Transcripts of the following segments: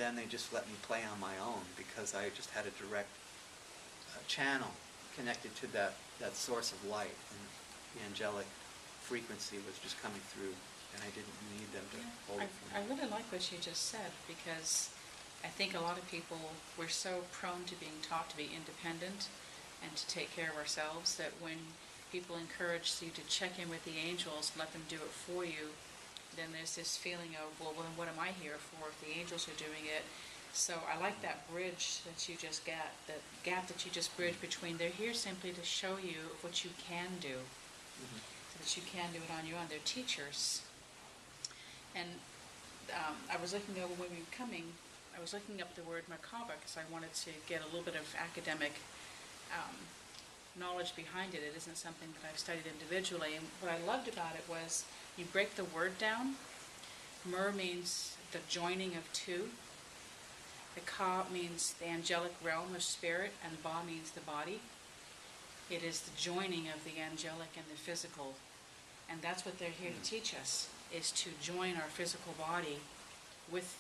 then they just let me play on my own because I just had a direct channel connected to that source of light, and the angelic frequency was just coming through, and I didn't need them to hold it for me. I really like what you just said, because I think a lot of people, we're so prone to being taught to be independent and to take care of ourselves, that when people encourage you to check in with the angels, let them do it for you, then there's this feeling of, well, what am I here for if the angels are doing it? So I like that bridge that you just got, that gap that you just bridged between, they're here simply to show you what you can do, so that you can do it on your own. They're teachers. And I was looking over when we were coming, I was looking up the word Merkaba because I wanted to get a little bit of academic knowledge behind it. It isn't something that I've studied individually. And what I loved about it was you break the word down. Mer means the joining of two. The Ka means the angelic realm of spirit, and Ba means the body. It is the joining of the angelic and the physical. And that's what they're here to teach us, is to join our physical body with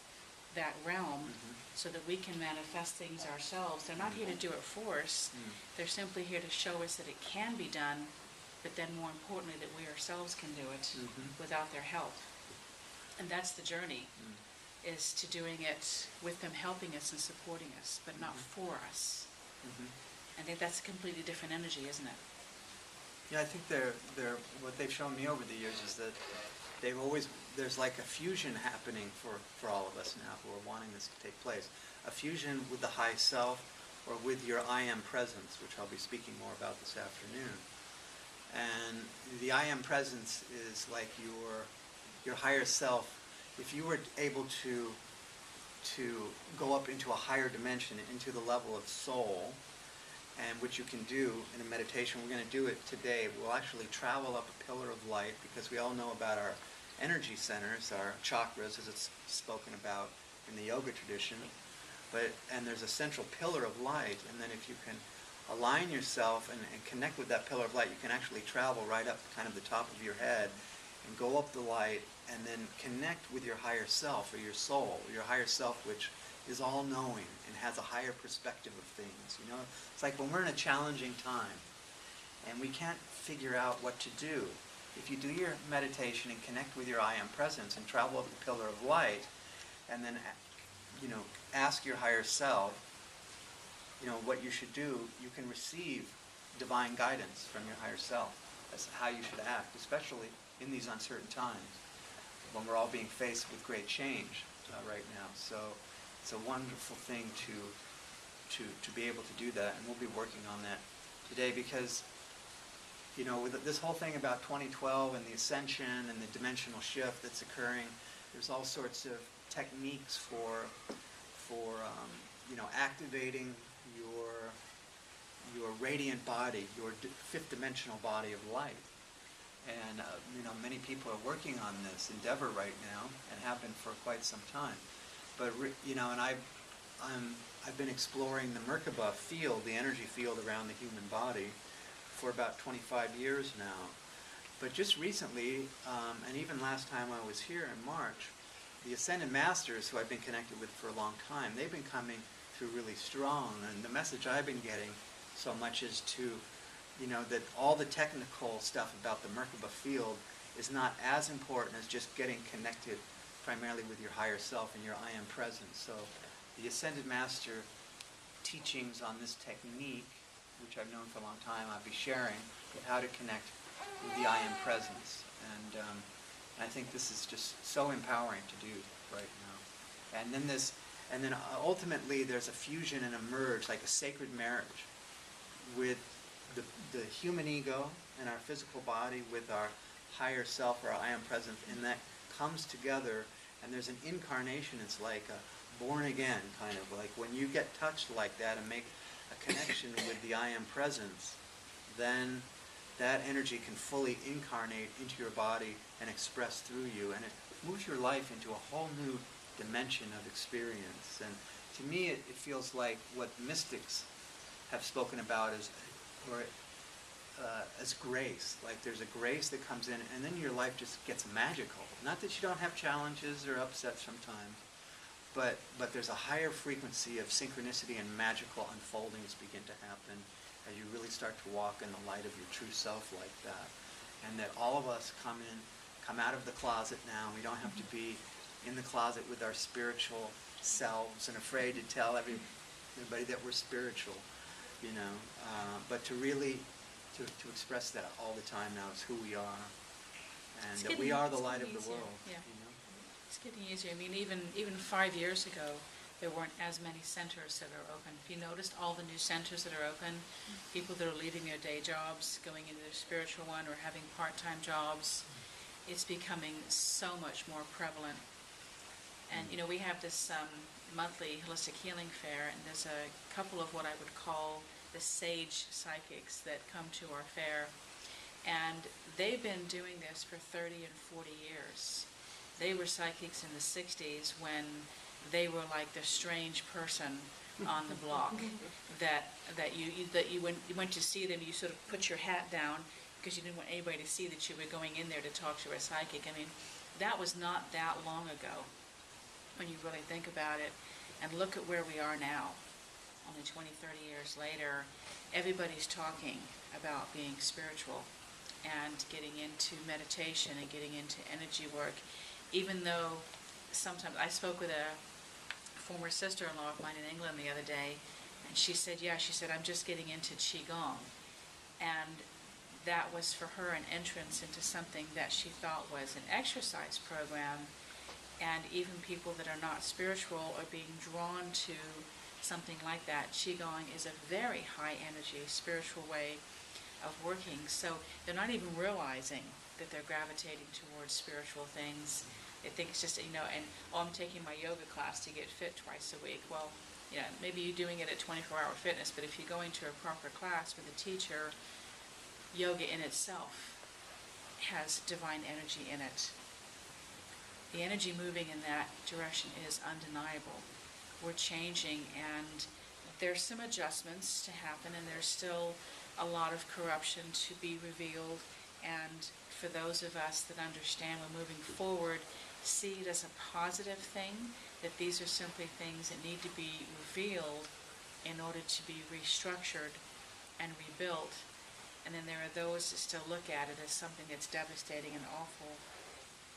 that realm so that we can manifest things ourselves. They're not here to do it for us. They're simply here to show us that it can be done, but then more importantly that we ourselves can do it without their help. And that's the journey, is to doing it with them helping us and supporting us, but not for us. I think that's a completely different energy, isn't it? Yeah, I think they're what they've shown me over the years is that they've always, there's like a fusion happening for all of us now who are wanting this to take place. A fusion with the high self or with your I am presence, which I'll be speaking more about this afternoon. And the I am presence is like your higher self. If you were able to go up into a higher dimension, into the level of soul, and which you can do in a meditation, we're going to do it today. We'll actually travel up a pillar of light, because we all know about our energy centers, our chakras, as it's spoken about in the yoga tradition. And there's a central pillar of light, and then if you can align yourself and connect with that pillar of light, you can actually travel right up kind of the top of your head and go up the light, and then connect with your higher self, or your soul, your higher self, which is all-knowing and has a higher perspective of things. You know, it's like when we're in a challenging time and we can't figure out what to do. If you do your meditation and connect with your I am presence and travel up the pillar of light, and then, you know, ask your higher self, you know, what you should do, you can receive divine guidance from your higher self as to how you should act, especially in these uncertain times when we're all being faced with great change right now. So it's a wonderful thing to be able to do that, and we'll be working on that today, because, you know, with this whole thing about 2012 and the ascension and the dimensional shift that's occurring, there's all sorts of techniques for you know, activating your radiant body, your fifth dimensional body of light. And you know, many people are working on this endeavor right now and have been for quite some time. But you know, and I've been exploring the Merkaba field, the energy field around the human body, for about 25 years now. But just recently, and even last time I was here in March, the Ascended Masters, who I've been connected with for a long time, they've been coming through really strong. And the message I've been getting so much is to, you know, that all the technical stuff about the Merkaba field is not as important as just getting connected primarily with your higher self and your I am presence. So the Ascended Master teachings on this technique, which I've known for a long time, I'll be sharing with how to connect with the I am presence. And I think this is just so empowering to do right now. And then ultimately there's a fusion and a merge, like a sacred marriage, with the human ego and our physical body with our higher self, or I am presence, and that comes together, and there's an incarnation. It's like a born again, kind of like when you get touched like that and make a connection with the I am presence, then that energy can fully incarnate into your body and express through you, and it moves your life into a whole new dimension of experience. And to me it feels like what mystics have spoken about as grace. Like there's a grace that comes in, and then your life just gets magical. Not that you don't have challenges or upsets sometimes, but there's a higher frequency of synchronicity and magical unfoldings begin to happen as you really start to walk in the light of your true self like that. And that all of us come out of the closet now. We don't have to be in the closet with our spiritual selves and afraid to tell everybody that we're spiritual, but to really to express that all the time now is who we are, and that we are the light of the world. Yeah. It's getting easier. I mean, even 5 years ago, there weren't as many centers that are open. If you noticed all the new centers that are open, people that are leaving their day jobs, going into their spiritual one, or having part-time jobs, it's becoming so much more prevalent. And, we have this monthly holistic healing fair, and there's a couple of what I would call the sage psychics that come to our fair. And they've been doing this for 30 and 40 years. They were psychics in the 60s when they were like the strange person on the block. that you went to see them, you sort of put your hat down because you didn't want anybody to see that you were going in there to talk to a psychic. I mean, that was not that long ago when you really think about it. And look at where we are now. Only 20, 30 years later, everybody's talking about being spiritual and getting into meditation and getting into energy work. Even though sometimes I spoke with a former sister-in-law of mine in England the other day, and she said, I'm just getting into Qigong. And that was for her an entrance into something that she thought was an exercise program. And even people that are not spiritual are being drawn to something like that. Qigong is a very high energy spiritual way of working. So they're not even realizing that they're gravitating towards spiritual things. They think it's just, I'm taking my yoga class to get fit twice a week. Well, maybe you're doing it at 24-hour fitness, but if you're going to a proper class with a teacher, yoga in itself has divine energy in it. The energy moving in that direction is undeniable. We're changing, and there's some adjustments to happen, and there's still a lot of corruption to be revealed. And for those of us that understand we're moving forward, see it as a positive thing, that these are simply things that need to be revealed in order to be restructured and rebuilt. And then there are those that still look at it as something that's devastating and awful.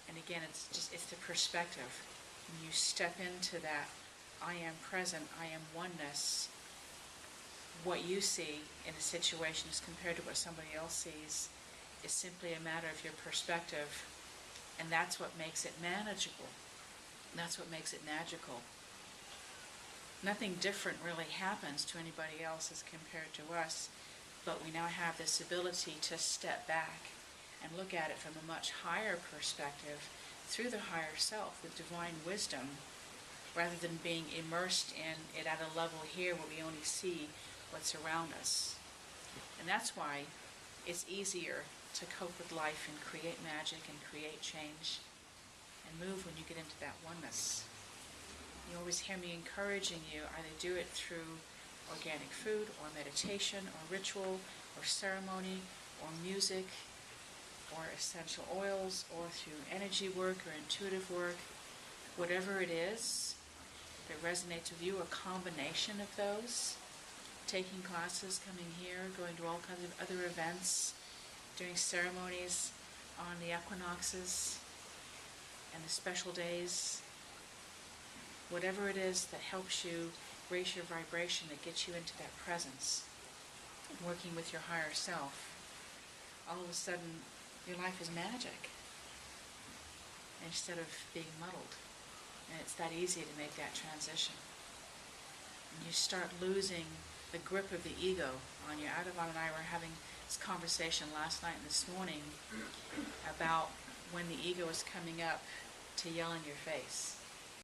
And again, it's the perspective. When you step into that, I am present, I am oneness, what you see in a situation as compared to what somebody else sees is simply a matter of your perspective. And that's what makes it manageable. That's what makes it magical. Nothing different really happens to anybody else as compared to us, but we now have this ability to step back and look at it from a much higher perspective through the higher self with divine wisdom, rather than being immersed in it at a level here where we only see what's around us. And that's why it's easier to cope with life and create magic and create change and move when you get into that oneness. You always hear me encouraging you, either do it through organic food or meditation or ritual or ceremony or music or essential oils or through energy work or intuitive work, whatever it is that resonates with you, a combination of those, taking classes, coming here, going to all kinds of other events, doing ceremonies on the equinoxes and the special days, whatever it is that helps you raise your vibration, that gets you into that presence, working with your higher self, all of a sudden your life is magic instead of being muddled. And it's that easy to make that transition. And you start losing the grip of the ego on you. Adavon and I were having this conversation last night and this morning about when the ego is coming up to yell in your face.